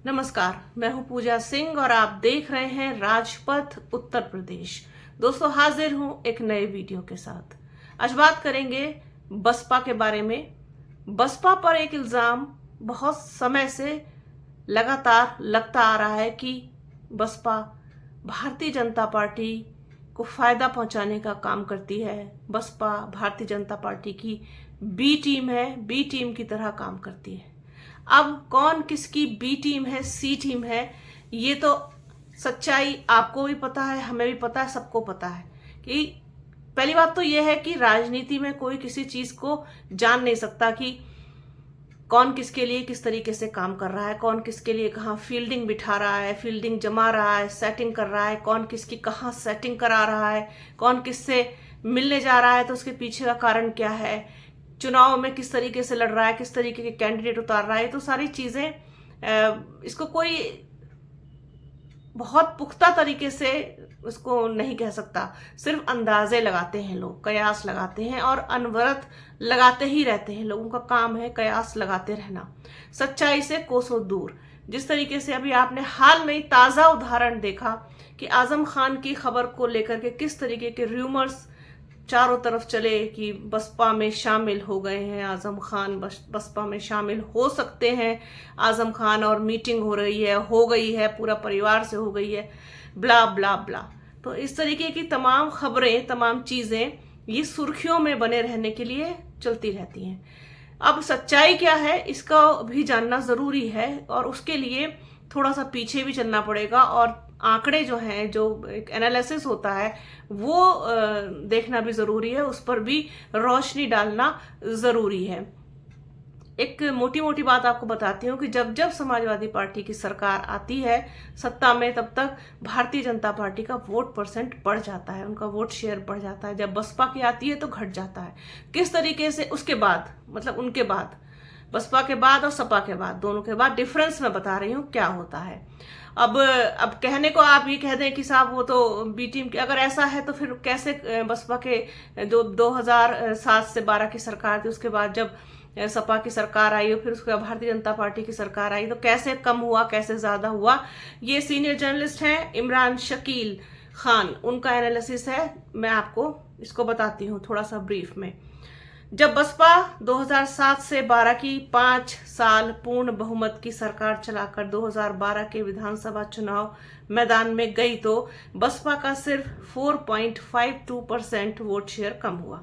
नमस्कार, मैं हूं पूजा सिंह और आप देख रहे हैं राजपथ उत्तर प्रदेश। दोस्तों, हाजिर हूं एक नए वीडियो के साथ। आज बात करेंगे बसपा के बारे में। बसपा पर एक इल्जाम बहुत समय से लगातार लगता आ रहा है कि बसपा भारतीय जनता पार्टी को फायदा पहुंचाने का काम करती है। बसपा भारतीय जनता पार्टी की बी टीम है, बी टीम की तरह काम करती है। अब कौन किसकी बी टीम है, सी टीम है, ये तो सच्चाई आपको भी पता है, हमें भी पता है, सबको पता है कि पहली बात तो यह है कि राजनीति में कोई किसी चीज को जान नहीं सकता कि कौन किसके लिए किस तरीके से काम कर रहा है, कौन किसके लिए कहाँ फील्डिंग बिठा रहा है, फील्डिंग जमा रहा है, सेटिंग कर रहा है, कौन किसकी कहाँ सेटिंग करा रहा है, कौन किससे मिलने जा रहा है तो उसके पीछे का कारण क्या है, चुनाव में किस तरीके से लड़ रहा है, किस तरीके के कैंडिडेट उतार रहा है। तो सारी चीजें इसको कोई बहुत पुख्ता तरीके से उसको नहीं कह सकता। सिर्फ अंदाजे लगाते हैं लोग, कयास लगाते हैं और अनवरत लगाते ही रहते हैं। लोगों का काम है कयास लगाते रहना, सच्चाई से कोसों दूर। जिस तरीके से अभी आपने हाल में ही ताजा उदाहरण देखा कि आजम खान की खबर को लेकर के किस तरीके के र्यूमर्स चारों तरफ चले कि बसपा में शामिल हो गए हैं आजम खान, बसपा में शामिल हो सकते हैं आजम खान, और मीटिंग हो रही है, हो गई है, पूरा परिवार से हो गई है, ब्ला ब्ला ब्ला। तो इस तरीके की तमाम खबरें, तमाम चीजें ये सुर्खियों में बने रहने के लिए चलती रहती हैं। अब सच्चाई क्या है इसका भी जानना जरूरी है और उसके लिए थोड़ा सा पीछे भी चलना पड़ेगा और आंकड़े जो हैं, जो एक एनालिसिस होता है वो देखना भी जरूरी है, उस पर भी रोशनी डालना जरूरी है। एक मोटी मोटी बात आपको बताती हूँ कि जब जब समाजवादी पार्टी की सरकार आती है सत्ता में, तब तक भारतीय जनता पार्टी का वोट परसेंट बढ़ जाता है, उनका वोट शेयर बढ़ जाता है। जब बसपा की आती है तो घट जाता है। किस तरीके से उसके बाद, मतलब उनके बाद, बसपा के बाद और सपा के बाद, दोनों के बाद डिफरेंस मैं बता रही हूँ क्या होता है। अब कहने को आप ये कह दें कि साहब वो तो बी टीम की, अगर ऐसा है तो फिर कैसे बसपा के जो 2007 से 12 की सरकार थी, उसके बाद जब सपा की सरकार आई और फिर उसके बाद भारतीय जनता पार्टी की सरकार आई, तो कैसे कम हुआ, कैसे ज्यादा हुआ। ये सीनियर जर्नलिस्ट हैं इमरान शकील खान, उनका एनालिसिस है, मैं आपको इसको बताती हूँ थोड़ा सा ब्रीफ में। जब बसपा 2007 से 12 की 5 साल पूर्ण बहुमत की सरकार चलाकर 2012 के विधानसभा चुनाव मैदान में गई तो बसपा का सिर्फ 4.52% वोट शेयर कम हुआ,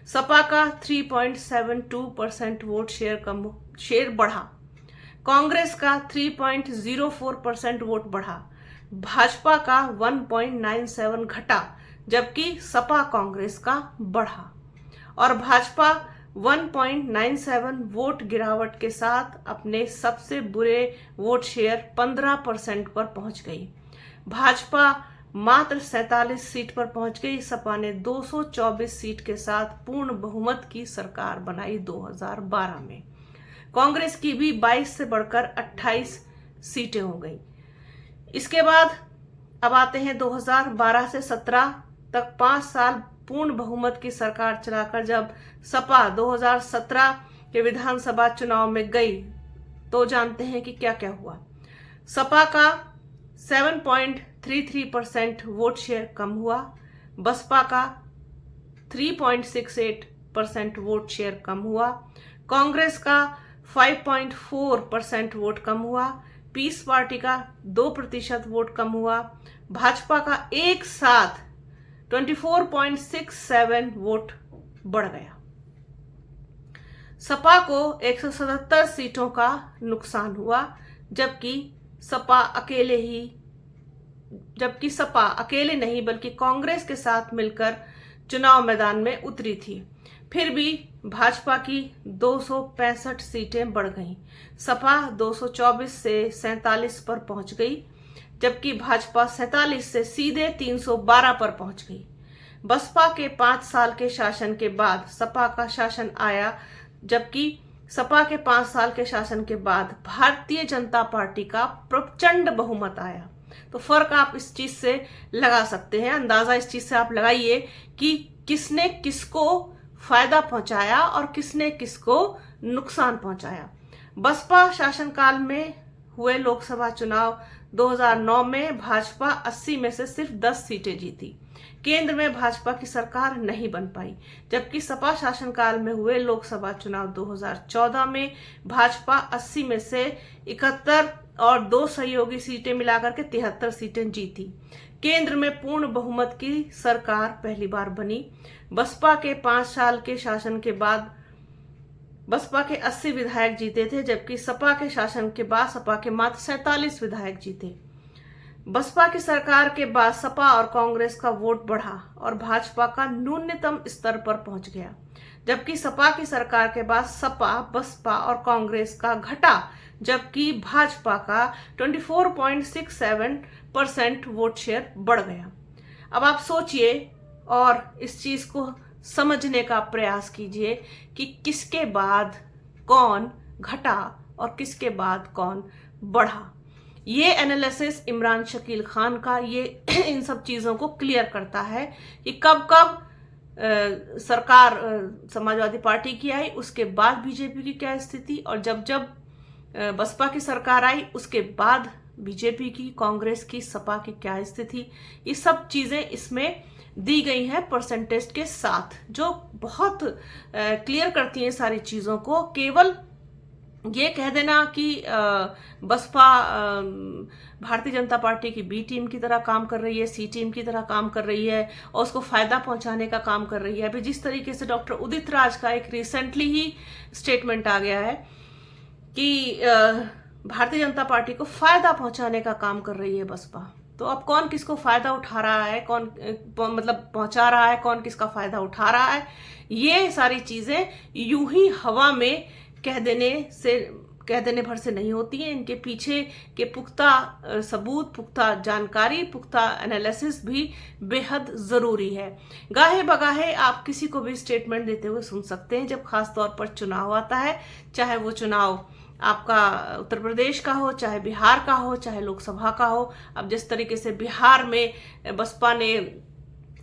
सपा का 3.72% वोट शेयर बढ़ा, कांग्रेस का 3.04% वोट बढ़ा, भाजपा का 1.97 घटा, जबकि सपा कांग्रेस का बढ़ा और भाजपा 1.97 वोट गिरावट के साथ अपने सबसे बुरे वोट शेयर 15% पर पहुंच गई। भाजपा मात्र 47 सीट पर पहुंच गई। सपा ने 224 सीट के साथ पूर्ण बहुमत की सरकार बनाई 2012 में। कांग्रेस की भी 22 से बढ़कर 28 सीटें हो गई। इसके बाद अब आते हैं 2012 से 17 तक 5 साल पूर्ण बहुमत की सरकार चलाकर जब सपा 2017 के विधानसभा चुनाव में गई तो जानते हैं कि क्या क्या हुआ। सपा का 7.33% वोट शेयर कम हुआ, बसपा का 3.68% वोट शेयर कम हुआ, कांग्रेस का 5.4% वोट कम हुआ, पीस पार्टी का 2% वोट कम हुआ, भाजपा का एक साथ 24.67 वोट बढ़ गया। सपा को 177 सीटों का नुकसान हुआ, जबकि सपा अकेले नहीं बल्कि कांग्रेस के साथ मिलकर चुनाव मैदान में उतरी थी। फिर भी भाजपा की 265 सीटें बढ़ गईं, सपा 224 से 47 पर पहुंच गई, जबकि भाजपा 47 से सीधे 312 पर पहुंच गई। बसपा के 5 साल के शासन के बाद सपा का शासन आया, जबकि सपा के 5 साल के शासन के बाद भारतीय जनता पार्टी का प्रचंड बहुमत आया। तो फर्क आप इस चीज से लगा सकते हैं, अंदाजा इस चीज से आप लगाइए कि किसने किसको फायदा पहुंचाया और किसने किसको नुकसान पहुंचाया। बसपा शासनकाल में हुए लोकसभा चुनाव 2009 में भाजपा 80 में से सिर्फ 10 सीटें जीती। केंद्र में भाजपा की सरकार नहीं बन पाई, जबकि सपा शासनकाल में हुए लोकसभा चुनाव 2014 में भाजपा 80 में से 71 और 2 सहयोगी सीटें मिलाकर के 73 सीटें जीती। केंद्र में पूर्ण बहुमत की सरकार पहली बार बनी। बसपा के 5 साल के शासन के बाद बसपा के 80 विधायक जीते थे, जबकि सपा के शासन के बाद सपा के मात्र 47 विधायक जीते। बसपा की सरकार के बाद सपा और कांग्रेस का वोट बढ़ा और भाजपा का न्यूनतम स्तर पर पहुंच गया, जबकि सपा की सरकार के बाद सपा, बसपा और कांग्रेस का घटा, जबकि भाजपा का 24.67% वोट शेयर बढ़ गया। अब आप सोचिए और इस चीज को समझने का प्रयास कीजिए कि किसके बाद कौन घटा और किसके बाद कौन बढ़ा। ये एनालिसिस इमरान शकील खान का ये इन सब चीजों को क्लियर करता है कि कब कब सरकार समाजवादी पार्टी की आई, उसके बाद बीजेपी की क्या स्थिति, और जब जब बसपा की सरकार आई उसके बाद बीजेपी की, कांग्रेस की, सपा की क्या स्थिति। ये सब चीजें इसमें दी गई हैं परसेंटेज के साथ, जो बहुत क्लियर करती हैं सारी चीजों को। केवल ये कह देना कि बसपा भारतीय जनता पार्टी की बी टीम की तरह काम कर रही है, सी टीम की तरह काम कर रही है और उसको फायदा पहुंचाने का काम कर रही है। अभी जिस तरीके से डॉक्टर उदित राज का एक रिसेंटली ही स्टेटमेंट आ गया है कि भारतीय जनता पार्टी को फायदा पहुंचाने का काम कर रही है बसपा, तो अब कौन किसको फायदा उठा रहा है, कौन मतलब पहुंचा रहा है, कौन किसका फायदा उठा रहा है, ये सारी चीजें यूं ही हवा में कह देने भर से नहीं होती हैं। इनके पीछे के पुख्ता सबूत, पुख्ता जानकारी, पुख्ता एनालिसिस भी बेहद जरूरी है। गाहे बगाहे आप किसी को भी स्टेटमेंट देते हुए सुन सकते हैं, जब खास तौर पर चुनाव आता है, चाहे वो चुनाव आपका उत्तर प्रदेश का हो, चाहे बिहार का हो, चाहे लोकसभा का हो। अब जिस तरीके से बिहार में बसपा ने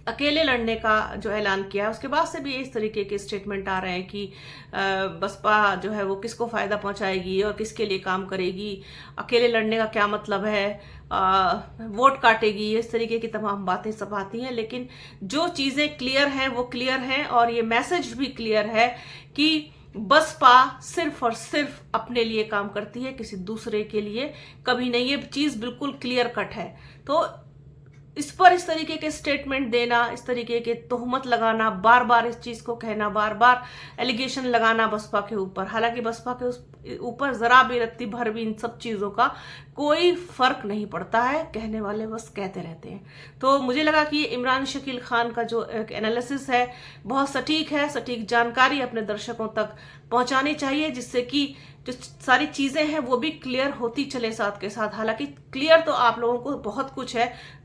अकेले लड़ने का जो ऐलान किया, उसके बाद से भी इस तरीके के स्टेटमेंट आ रहे हैं कि बसपा जो है वो किसको फायदा पहुंचाएगी और किसके लिए काम करेगी, अकेले लड़ने का क्या मतलब है, वोट काटेगी, इस तरीके की तमाम बातें सब आती हैं। लेकिन जो चीजें क्लियर हैं वो क्लियर हैं, और ये मैसेज भी क्लियर है कि बसपा सिर्फ और सिर्फ अपने लिए काम करती है, किसी दूसरे के लिए कभी नहीं। ये चीज बिल्कुल क्लियर कट है। तो इस पर इस तरीके के स्टेटमेंट देना, इस तरीके के तोहमत लगाना, बार बार इस चीज को कहना, बार बार एलिगेशन लगाना बसपा के ऊपर, हालांकि बसपा के ऊपर जरा भी रत्ती भर भी इन सब चीजों का कोई फर्क नहीं पड़ता है, कहने वाले बस कहते रहते हैं। तो मुझे लगा कि इमरान शकील खान का जो एक एनालिसिस है बहुत सटीक है, सटीक जानकारी अपने दर्शकों तक पहुंचानी चाहिए, जिससे कि जो सारी चीजें हैं वो भी क्लियर होती चले साथ के साथ। हालांकि क्लियर तो आप लोगों को बहुत कुछ है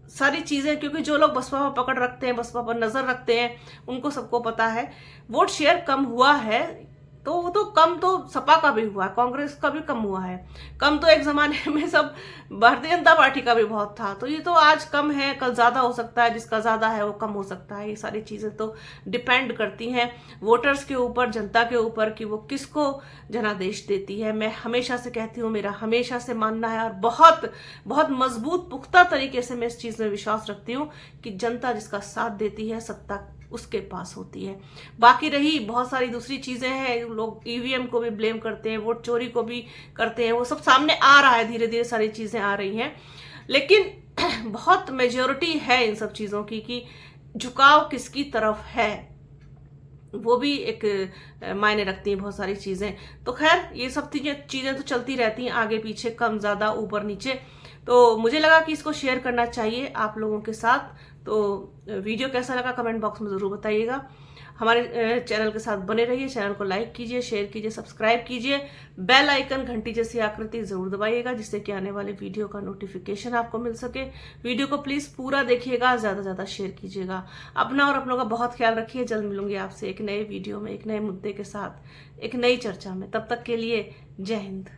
सारी चीजें, क्योंकि जो लोग बसपा पर पकड़ रखते हैं, बसपा पर नजर रखते हैं, उनको सबको पता है। वोट शेयर कम हुआ है तो वो तो कम तो सपा का भी हुआ है, कांग्रेस का भी कम हुआ है। कम तो एक जमाने में सब भारतीय जनता पार्टी का भी बहुत था, तो ये तो आज कम है, कल ज्यादा हो सकता है, जिसका ज्यादा है वो कम हो सकता है। ये सारी चीजें तो डिपेंड करती हैं वोटर्स के ऊपर, जनता के ऊपर, कि वो किसको जनादेश देती है। मैं हमेशा से कहती हूँ, मेरा हमेशा से मानना है और बहुत बहुत मजबूत पुख्ता तरीके से मैं इस चीज में विश्वास रखती हूँ कि जनता जिसका साथ देती है सत्ता उसके पास होती है। बाकी रही बहुत सारी दूसरी चीजें हैं, लोग ईवीएम को भी ब्लेम करते हैं, वोट चोरी को भी करते हैं, वो सब सामने आ रहा है, धीरे धीरे सारी चीजें आ रही हैं। लेकिन बहुत मेजॉरिटी है इन सब चीजों की कि झुकाव किसकी तरफ है, वो भी एक मायने रखती हैं बहुत सारी चीजें। तो खैर ये सब चीजें तो चलती रहती हैं, आगे पीछे, कम ज्यादा, ऊपर नीचे। तो मुझे लगा कि इसको शेयर करना चाहिए आप लोगों के साथ। तो वीडियो कैसा लगा कमेंट बॉक्स में जरूर बताइएगा। हमारे चैनल के साथ बने रहिए, चैनल को लाइक कीजिए, शेयर कीजिए, सब्सक्राइब कीजिए, बेल आइकन घंटी जैसी आकृति जरूर दबाइएगा, जिससे कि आने वाले वीडियो का नोटिफिकेशन आपको मिल सके। वीडियो को प्लीज पूरा देखिएगा, ज्यादा से ज्यादा शेयर कीजिएगा। अपना और अपनों का बहुत ख्याल रखिए। जल्द मिलूंगी आपसे एक नए वीडियो में, एक नए मुद्दे के साथ, एक नई चर्चा में। तब तक के लिए जय हिंद।